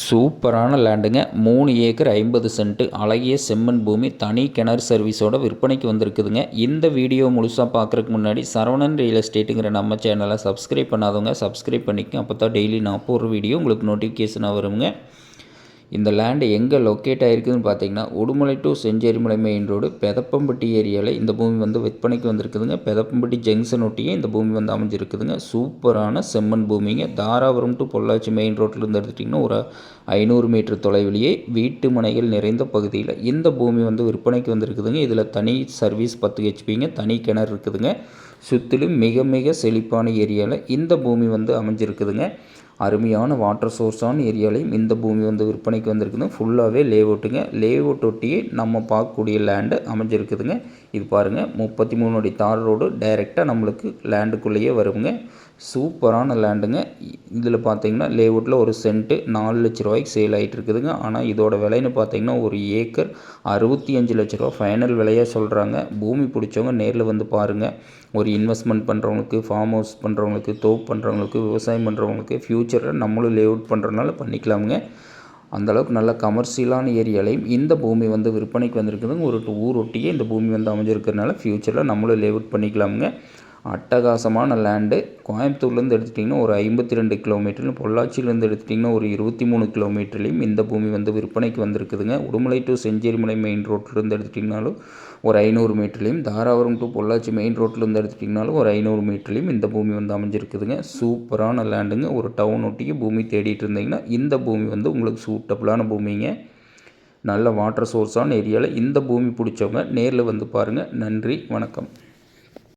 சூப்பரான லேண்டுங்க. 3 acre 50 send அழகிய செம்மண் பூமி, தனி கிணறு சர்வீஸோட விற்பனைக்கு வந்திருக்குதுங்க. இந்த வீடியோ முழுசாக பார்க்குறதுக்கு முன்னாடி சரவணன் ரியல் எஸ்டேட்டுங்கிற நம்ம சேனலை சப்ஸ்கிரைப் பண்ணாதவங்க சப்ஸ்கிரைப் பண்ணிக்கங்க. அப்போ தான் டெய்லி நான் போடுற வீடியோ உங்களுக்கு நோட்டிஃபிகேஷனாக வருங்க. இந்த லேண்டு எங்கே லொக்கேட் ஆகிருக்குதுன்னு பார்த்தீங்கன்னா, Udumalai to Chencherimalai main road Pethappampatti ஏரியாவில் இந்த பூமி விற்பனைக்கு வந்திருக்குதுங்க. பெதப்பம்பட்டி ஜங்ஷன் ஒட்டியே இந்த பூமி அமைஞ்சிருக்குதுங்க. சூப்பரான செம்மண் பூமிங்க. தாராபுரம் டு பொள்ளாச்சி மெயின் ரோட்டிலேருந்து எடுத்துட்டிங்கன்னா ஒரு 500 மீட்டர் தொலைவிலேயே வீட்டு மனைகள் நிறைந்த பகுதியில் இந்த பூமி விற்பனைக்கு வந்திருக்குதுங்க. இதில் தனி சர்வீஸ் 10 ஹெச்பிங்க, தனி கிணறு இருக்குதுங்க. சுற்றிலும் மிக மிக செழிப்பான ஏரியாவில் இந்த பூமி அமைஞ்சிருக்குதுங்க. அருமையான வாட்டர் சோர்ஸான ஏரியாலையும் இந்த பூமி விற்பனைக்கு வந்திருக்குது. ஃபுல்லாகவே லேஅவுட்டுங்க. லேஅவுட் ஒட்டியே நம்ம பார்க்கக்கூடிய லேண்டு அமைஞ்சிருக்குதுங்க. இது பாருங்கள், 33 அடி தார் ரோடு டைரெக்டாக நம்மளுக்கு லேண்டுக்குள்ளேயே வருங்க. சூப்பரான லேண்டுங்க. இதில் பார்த்தீங்கன்னா லேஅவுட்டில் ஒரு சென்ட்டு 4 லட்ச ரூபாய்க்கு சேல் ஆகிட்டு இருக்குதுங்க. ஆனால் இதோட விலைன்னு பார்த்தீங்கன்னா ஒரு ஏக்கர் 65 லட்ச ரூபா ஃபைனல் விலையாக சொல்கிறாங்க. பூமி பிடிச்சவங்க நேரில் பாருங்கள். ஒரு இன்வெஸ்ட்மெண்ட் பண்ணுறவங்களுக்கு, ஃபார்ம் ஹவுஸ் பண்ணுறவங்களுக்கு, தோப்பு பண்ணுறவங்களுக்கு, விவசாயம் பண்ணுறவங்களுக்கு ஃப்யூச்சரில் நம்மளும் லேஅவுட் பண்ணுறதுனால பண்ணிக்கலாமுங்க. அந்தளவுக்கு நல்ல கமர்ஷியலான ஏரியாலையும் இந்த பூமி விற்பனைக்கு வந்திருக்குதுங்க. ஒரு ஊர் ஒட்டியே இந்த பூமி அமைஞ்சிருக்கிறதுனால ஃப்யூச்சரில் நம்மளும் லேஅவுட் பண்ணிக்கலாமுங்க. அட்டகாசமான லேண்டு. கோயம்புத்தூர்லேருந்து எடுத்துட்டிங்கன்னா ஒரு 52 கிலோமீட்டர்லையும், பொள்ளாச்சியிலேருந்து எடுத்துட்டிங்கன்னா ஒரு 23 கிலோமீட்டர்லையும் இந்த பூமி விற்பனைக்கு வந்திருக்குதுங்க. உடுமலை டு செஞ்சேரிமலை மெயின் ரோட்லேருந்து எடுத்துட்டிங்கனாலும் ஒரு 500 மீட்டர்லையும், தாராபுரம் டு பொள்ளாச்சி மெயின் ரோட்லேருந்து எடுத்துட்டிங்கனாலும் ஒரு 500 மீட்டர்லையும் இந்த பூமி அமைஞ்சிருக்குதுங்க. சூப்பரான லேண்டுங்க. ஒரு டவுன் ஒட்டிக்கு பூமி தேடிட்டு இருந்தீங்கன்னா இந்த பூமி உங்களுக்கு சூட்டபுளான பூமிங்க. நல்ல வாட்டர் சோர்ஸான ஏரியாவில் இந்த பூமி பிடிச்சவங்க நேரில் பாருங்கள். நன்றி, வணக்கம்.